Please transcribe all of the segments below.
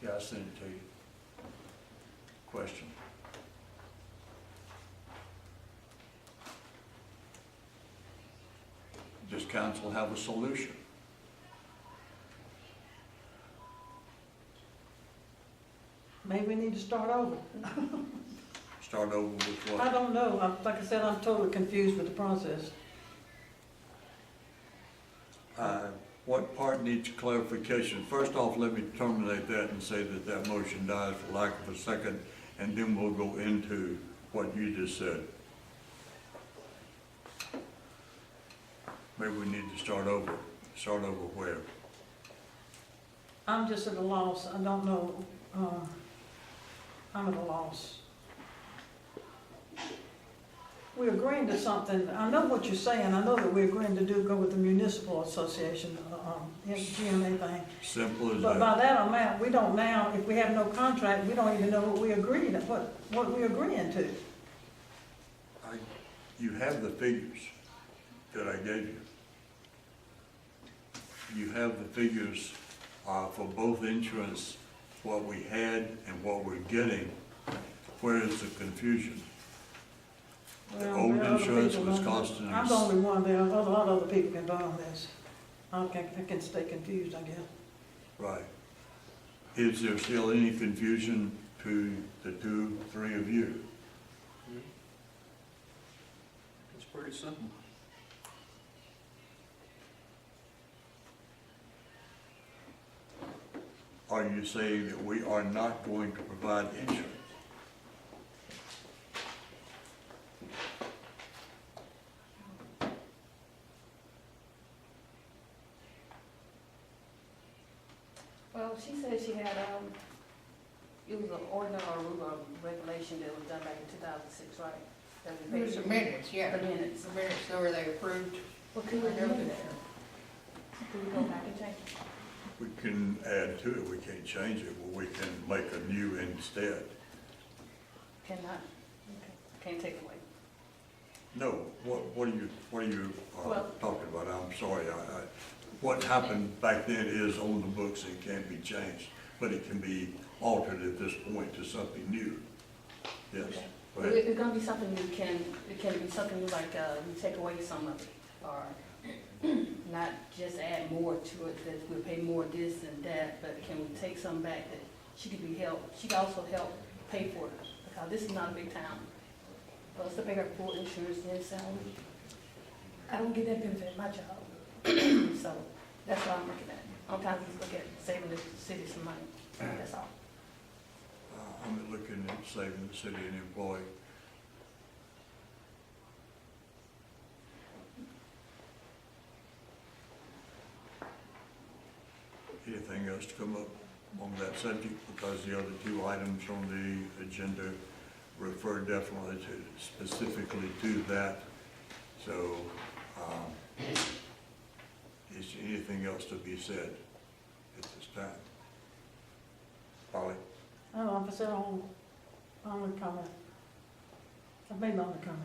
Yeah, I sent it to you. Question. Does council have a solution? Maybe we need to start over. Start over with I what? don't know. Like I said, I'm totally confused with the process. What part needs clarification? First off, let me terminate that and say that that motion dies for lack of a second, and then we'll go into what you just said. Maybe we need to start over. Start over where? I'm just at a loss. I don't know. I'm at a loss. We're agreeing to something. I know what you're saying. I know that we're agreeing to go with the municipal association, GMA thing. Simple as But that. by that amount, we don't now, if we have no contract, we don't even know what we agreed, what we're agreeing to. You have the figures that I gave you. You have the figures for both insurance, what we had and what we're getting. Where is the confusion? The Well, old there are other insurance people was on- costing I'm us. the only one there. A lot of other people can vote on this. I can stay confused, I guess. Right. Is there still any confusion to the two, three of you? It's pretty simple. Are you saying that we are not going to provide insurance? Well, she said she had, it was an ordinance or rule or regulation that was done back in 2006, right? That we It was paid the minutes, yeah. The minutes. The minutes, so were they approved? Well, could we I never do did that? Could we go back and change it? We can add to it, we can't change it, but we can make a new instead. Cannot, okay, can't take away. No, what are you Well- talking about? I'm sorry, what happened back then is on the books and can't be changed, but it can be altered at this point to something new. Yes, Okay. go Well, ahead. it's gonna be something it can be something like, we take away some of it, or not just add more to it, that we'll pay more this and that, but can we take some back that she could be helped, she could also help pay for it, because this is not a big town. For us to pay her full insurance and salary, I don't get that benefit in my job. So that's what I'm looking at. Sometimes we look at saving the city some money, that's all. I'm looking at saving the city an employee. Anything else to come up on that subject? Because the other two items on the agenda refer definitely to, specifically to that. So, is there anything else to be said at this time? Polly? I don't know if I said on the comment. I've made my only comment.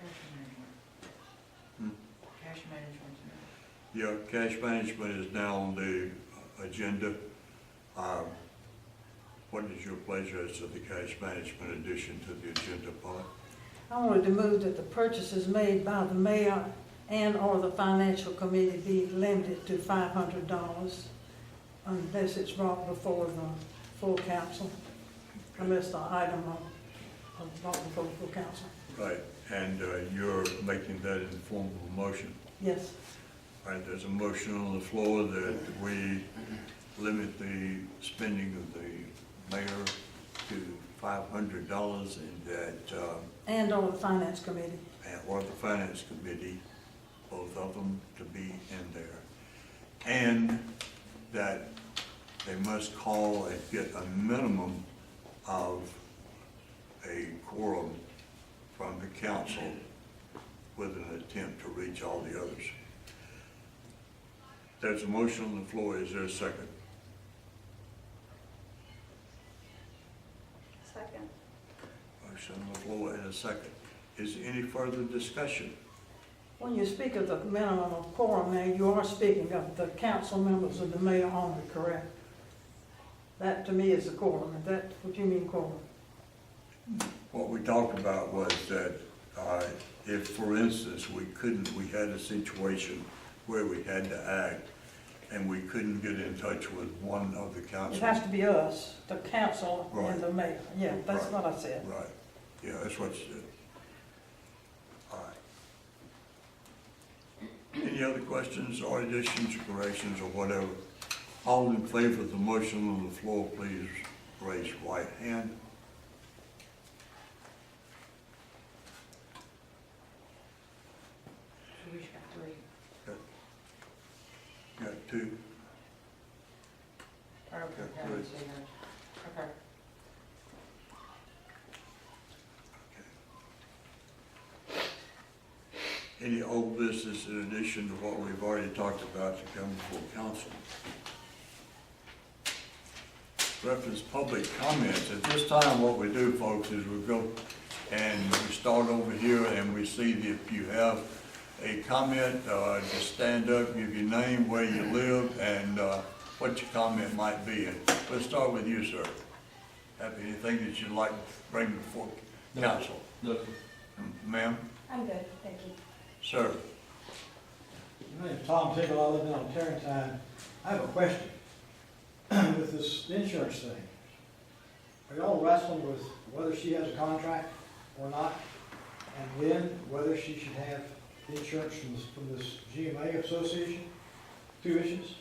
Cash management. Hmm? Cash management's now. Yeah, cash management is now on the agenda. What is your pleasure as to the cash management addition to the agenda, Polly? I wanted to move that the purchases made by the mayor and/or the financial committee be limited to $500 unless it's brought before the full council, unless the item is brought before the full council. Right, and you're making that in the form of a motion. Yes. All right, there's a motion on the floor that we limit the spending of the mayor to $500 and that, And/or the finance committee. or the finance committee, both of them to be in there. And that they must call and get a minimum of a quorum from the council with an attempt to reach all the others. There's a motion on the floor. Is there a second? Second. Motion on the floor and a second. Is there any further discussion? When you speak of the minimum of quorum, now you are speaking of the council members of the mayor only, correct? That to me is a quorum. Is that what you mean quorum? What we talked about was that if, for instance, we had a situation where we had to act and we couldn't get in touch with one of the It councils. has to be us, the council Right. and the mayor. Yeah, that's Right. what I said. Right, yeah, that's what you said. All right. Any other questions or additions, corrections, or whatever? All in favor of the motion on the floor, please raise your right hand. So we just got three. Got two. Okay, Yeah, I three. didn't see that. Okay. Any old business in addition to what we've already talked about to come before council? Reference public comments. At this time, what we do, folks, is we go and we start over here and we see that if you have a comment, just stand up, give your name, where you live, and what your comment might be. And let's start with you, sir. Have anything that you'd like to bring before council? No. Ma'am? I'm good, thank you. Sir? My name's Tom Tickle, I live down in Tarrentine. I have a question with this insurance thing. Are y'all wrestling with whether she has a contract or not? And then whether she should have insurance from this GMA association? Two issues?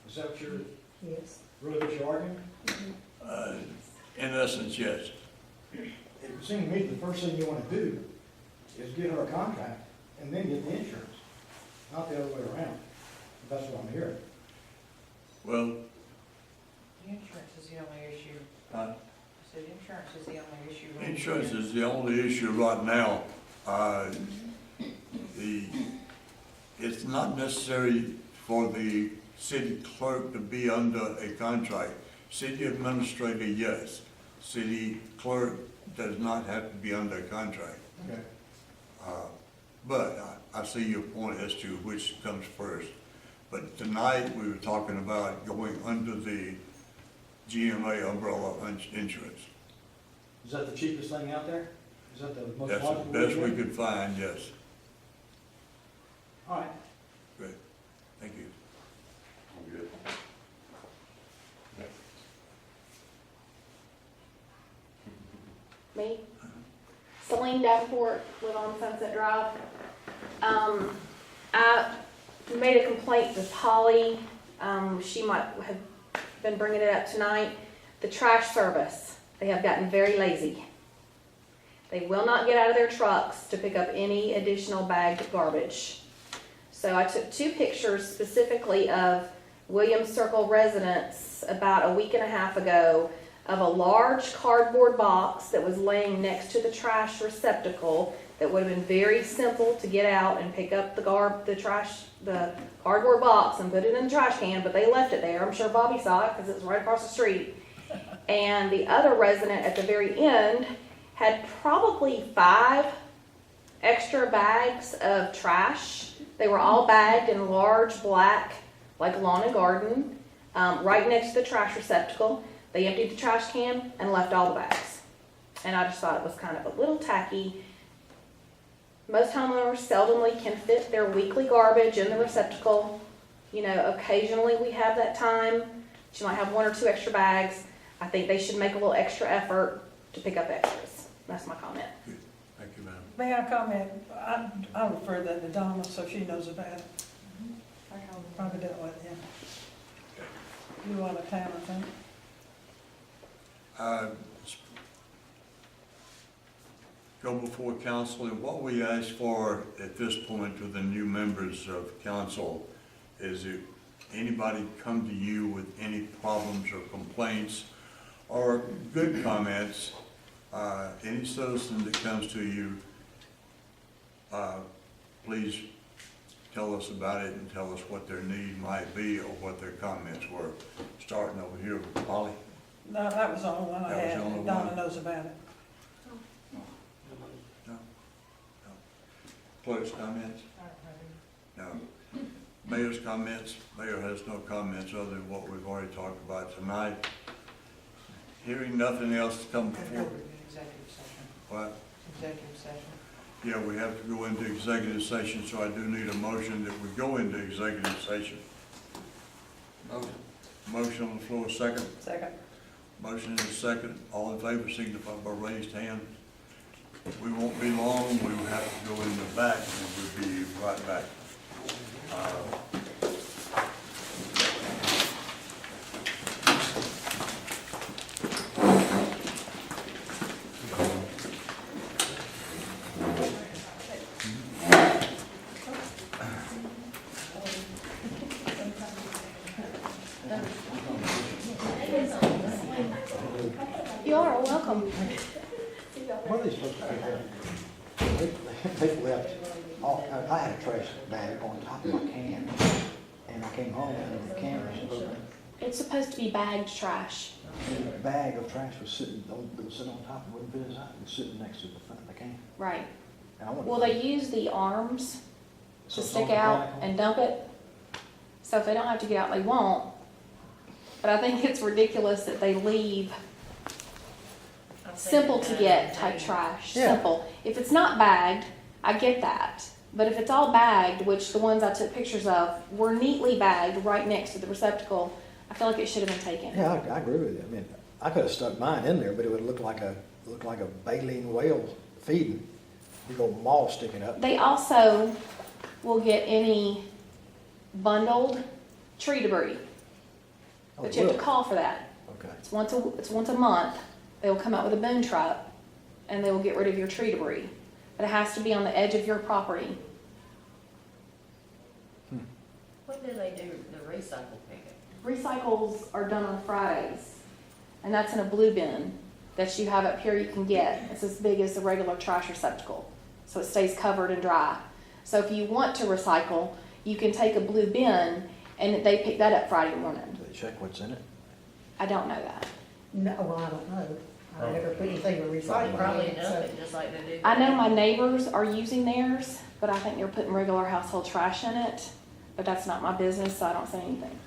Is that what you're, Yes. really what you're arguing? In essence, yes. It would seem to me the first thing you want to do is get her a contract and then get the insurance, not the other way around. That's what I'm hearing. Well, The insurance is the only issue. uh, So the insurance is the only issue. right insurance there. is the only issue right now. It's not necessary for the city clerk to be under a contract. City administrator, yes. City clerk does not have to be under a contract. Okay. But I see your point as to which comes first. But tonight, we were talking about going under the GMA umbrella insurance. Is that the cheapest thing out there? Is that the most That's logical? the way best to we do it? could find, yes. All right. Good, thank you. Good. Me, Celine Davenport, live on Sunset Drive. I made a complaint to Polly, she might have been bringing it up tonight. The trash service, they have gotten very lazy. They will not get out of their trucks to pick up any additional bagged garbage. So I took two pictures specifically of Williams Circle residents about a week and a half ago of a large cardboard box that was laying next to the trash receptacle that would have been very simple to get out and pick up the cardboard box and put it in the trash can, but they left it there. I'm sure Bobby saw it because it was right across the street. And the other resident at the very end had probably 5 extra bags of trash. They were all bagged in large black, like lawn and garden, right next to the trash receptacle. They emptied the trash can and left all the bags. And I just thought it was kind of a little tacky. Most homeowners seldomly can fit their weekly garbage in the receptacle. You know, occasionally we have that time. You might have 1 or 2 extra bags. I think they should make a little extra effort to pick up extras. That's my comment. Thank you, ma'am. May I comment? I refer that to Donna so she knows about it. I called them. Probably dealt with it, yeah. You out of town, I think. Go before council, and what we ask for at this point to the new members of council is if anybody come to you with any problems or complaints or good comments, any citizen that comes to you, please tell us about it and tell us what their need might be or what their comments were. Starting over here with Polly. No, that was the only one I That was had. the only Donna one. knows about it. Clerk's comments? I don't have any. No. Mayor's comments. Mayor has no comments other than what we've already talked about tonight. Hearing nothing else to come before, Executive session. what? Executive session. Yeah, we have to go into executive session, so I do need a motion that we go into executive session. Motion. Motion on the floor, second. Second. Motion is second. All in favor, signify by raised hand. We won't be long. We will have to go in the back, and we'll be right back. You are welcome. What are these supposed to be? They left, I had a trash bag on top of my can, and I came home and the can was open. It's supposed to be bagged trash. And the bag of trash was sitting on top, it wouldn't fit inside, it was sitting next to the front of the can. Right. And I went- Well, they use the arms So to it's stick on out mechanical? and dump it. So if they don't have to get out, they won't. But I think it's ridiculous that they leave simple to get type trash, Yeah. simple. If it's not bagged, I get that. But if it's all bagged, which the ones I took pictures of were neatly bagged right next to the receptacle, I feel like it should have been taken. Yeah, I agree with you. I mean, I could have stuck mine in there, but it would look like a baleen whale feeding. Big old maw sticking up. They also will get any bundled tree debris, Oh, but it you have will? to call for that. Okay. It's once a month. They will come out with a boom truck and they will get rid of your tree debris. But it has to be on the edge of your property. When do they do the recycle pickup? Recycles are done on Fridays, and that's in a blue bin that you have up here you can get. It's as big as the regular trash receptacle, so it stays covered and dry. So if you want to recycle, you can take a blue bin and they pick that up Friday morning. Do they check what's in it? I don't know that. No, well, I don't know. I never put anything with recycling. Probably in it, dump so- it just like they do. I know my neighbors are using theirs, but I think they're putting regular household trash in it. But that's not my business, so I don't say anything.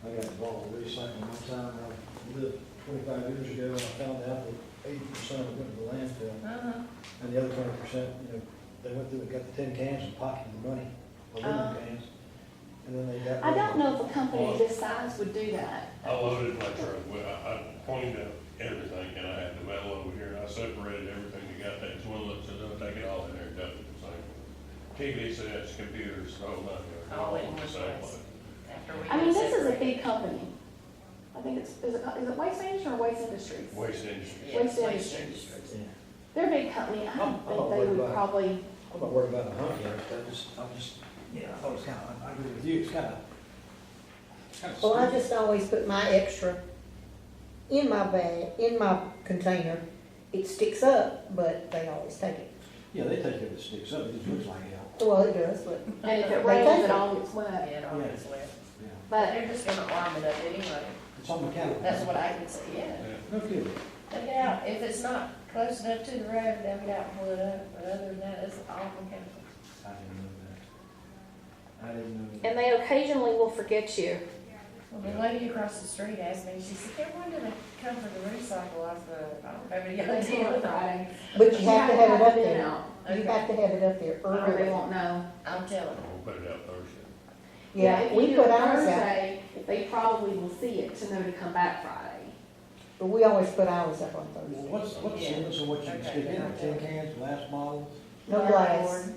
I got involved with recycling one time, I lived 25 years ago, and I found out that 80% of it went to the landfill. Uh-huh. And the other 20%, they went through and got the tin cans and pocketed the money, aluminum cans. And then they got. I don't know if a company this size would do that. I loaded my truck, I cleaned up everything, and I had the metal over here, and I separated everything, you got that toilet, so don't take it all in there and dump it the same. TV sets, computers, the whole nine yards, All in all one the same place. place. After we I mean, this is a separate. big company. I think is it Waste Management or Waste Industries? Waste industry. Yeah, Waste waste Industries. Yeah. They're a big company. I don't I'm think not they worried would about it. probably, I'm not worried about the hunt yet, yeah, I thought it was kind of, I agree with you, it's kind of. Well, I just always put my extra in my bag, in my container. It sticks up, but they always take it. Yeah, they take it if it sticks up, it just looks like hell. Well, it does, but and if it They rains, take it it. all gets wet. Yeah, it always wet. Yeah. But They're just gonna arm it up anyway. It's on mechanical. That's what I can say, yeah. No kidding. Take it out. If it's not close enough to the road, they'll get out and pull it up. But other than that, it's all mechanical. I didn't know that. I didn't know that. and they occasionally will forget you. Well, the lady across the street asked me, she said, "Hey, when do they come for the recycle?" I said, "I don't have any They idea." come on Friday. but you have to have it up in there. out, You have to have it up there or they early. won't know. I'm telling her. We'll put it out Thursday. Yeah, if you we do put it ours out, Thursday, they probably will see it to know to come back Friday. but we always put ours up on Well, Thursday. what's the limits of what you can Okay. stick in, tin cans, glass bottles, No glass,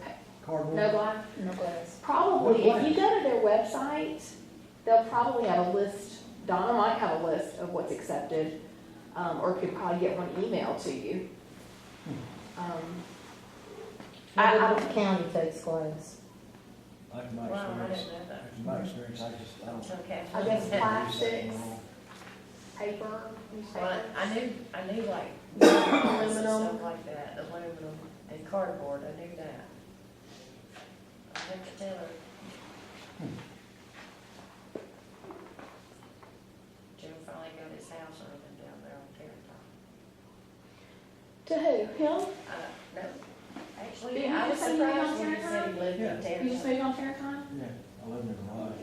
cardboard? No glass? no glass. Probably, What if you go to their website, they'll probably have a list, Donna might have a list of what's accepted, or could probably get one emailed to you. I Maybe don't- the county takes glass. Like my Wow, I experience, didn't know that. from my experience, I don't. Until Kathy I guess said- plastics, paper, Well, newspaper. I knew like Aluminum. stuff like that, aluminum and cardboard, I knew that. I have to tell her. Joe finally got his house open down there on Terry Top. To who? Him? No, actually, Didn't I you was say you were on surprised when he Terry said Top? he lived Yeah. in town. You just moved on Tarrantine? Yeah, I live in a garage.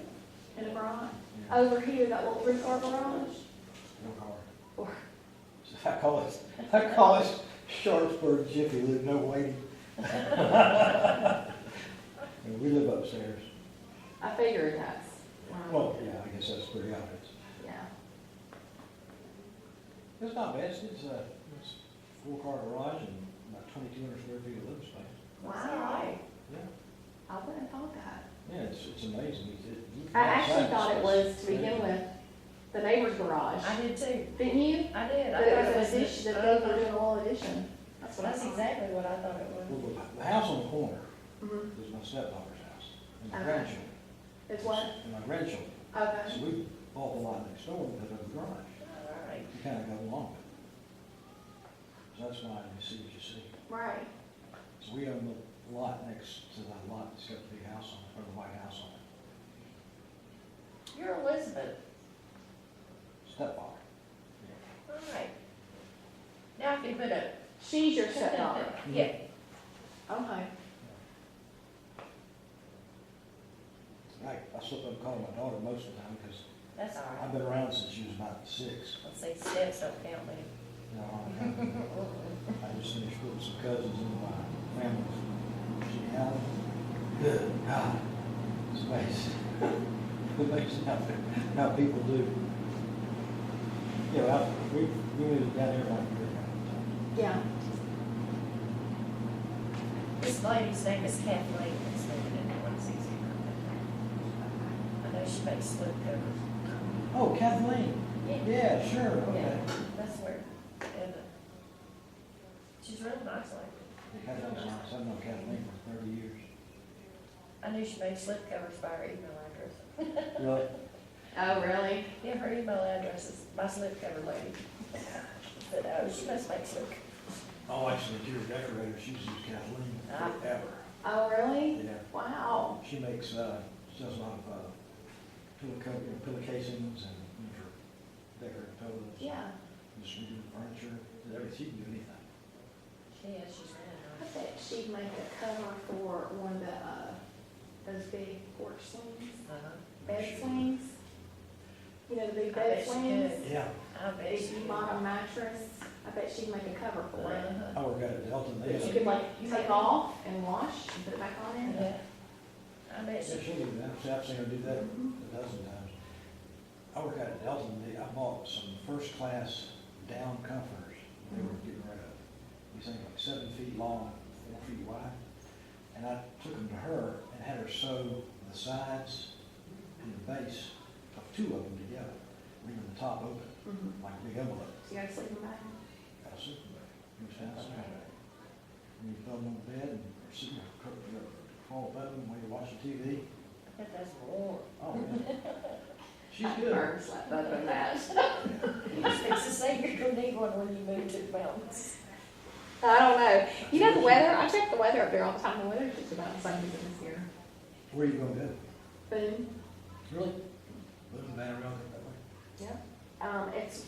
In a garage? Yeah. Over here, that little three-car garage? No car. Or- I call it Sharpsburg Jiffy Lube, no waiting. And we live upstairs. I figured that's. Well, yeah, I guess that's pretty obvious. Yeah. It's not bad, it's a four-car garage and about 2,200 square feet of living space. That's all right. Yeah, I wouldn't have thought that. yeah, it's amazing. I actually thought it was, to begin with, the neighbor's garage. I did too. Didn't you? I did. That it was an addition, that they were doing a little addition. That's what I That's thought. exactly what I thought it was. Well, the house on the corner Mhm. is my stepdaughter's house, and my Okay. grandchildren, It's what? and my grandchildren. Okay. So we bought the lot next door and put up the garage. All right. You kind of go along with it. So that's why you see what you see. Right. So we own the lot next to the lot that's got the big house on it, or the white house on it. You're Elizabeth. Stepfather. All right. Now I can put a. She's your stepdaughter. Yeah. Okay. I slip up and call my daughter most of the time because That's all I've right. been around since she was about 6. Let's say steps don't count me. You know, I just finished putting some cousins in my family. She had good God, it's amazing. Amazing how people do. You know, we moved down here like a year ago. Yeah. This lady's name is Kathleen, it's living in 160. I know she makes slip covers. Oh, Kathleen. Yeah, sure, okay. Yeah, that's where, and, she's real nice like Kathleen's nice. I've known Kathleen for 30 years. I knew she made slip covers by her email address. Really? Oh, really? Yeah, her email address is my slip cover lady. But, she must make slip covers. Oh, actually, the interior decorator, she's used Kathleen Ah. forever. Oh, really? Yeah. Wow. She makes, she does a lot of, pillow casings and for decorative pillows. Yeah. Just redo furniture, everything, she can do anything. She's really I nice. bet she'd make a cover for one of the, those big porch swings, bed swings. You know, the big I bet bed she swings? could. Yeah, I bet Big she bottom mattress. I bet she'd make a cover for it. I work out at Delta, they That you have, could like take off and wash and put it back on there. Yeah. I bet yeah, she she'll do that, see, I've seen her do that a dozen times. I work out at Delta, I bought some first-class down comforters they were getting rid of. These things like 7 feet long, 4 feet wide. And I took them to her and had her sew the sides and the base of 2 of them together, leaving the top open, Mhm. like a big envelope. So you got a sleeping bag? Got a sleeping bag. You understand? Sleeping bag. And you throw them on the bed and or sitting there, fall above them while you're watching TV. I bet that's warm. Oh, yeah. She's I've good. never slept better than that. You just fix to say you're gonna need one when you move to the mountains. I don't know. You know the weather? I check the weather up there all the time. The weather's just about the same as it is here. Where are you gonna go? Boone. Really? Living down around that way? Yeah. It's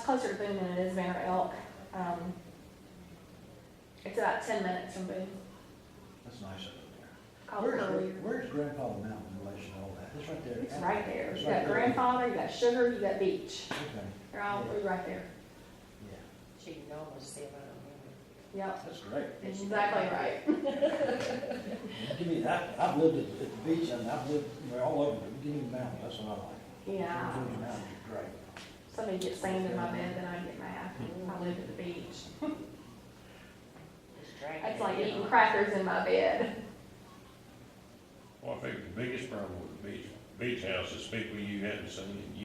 closer to Boone than it is Banner Elk. It's about 10 minutes from Boone. That's nice up there. Called Curlew. Where's Grandfather Mountain in relation to all that? It's right there. It's right there. It's You right got there. Grandfather, you got Sugar, you got Beach. Okay, They're all right there. yeah, She can almost see about Yep. that's great. Exactly right. Give me, I've lived at the beach and I've lived all over, give me the mountain, that's what I like. Yeah. Georgia Mountain is great. Somebody gets sand in my bed, then I get mad. I live at the beach. It's like eating crackers in my bed. Well, I think the biggest problem with the beach house is people you hadn't seen in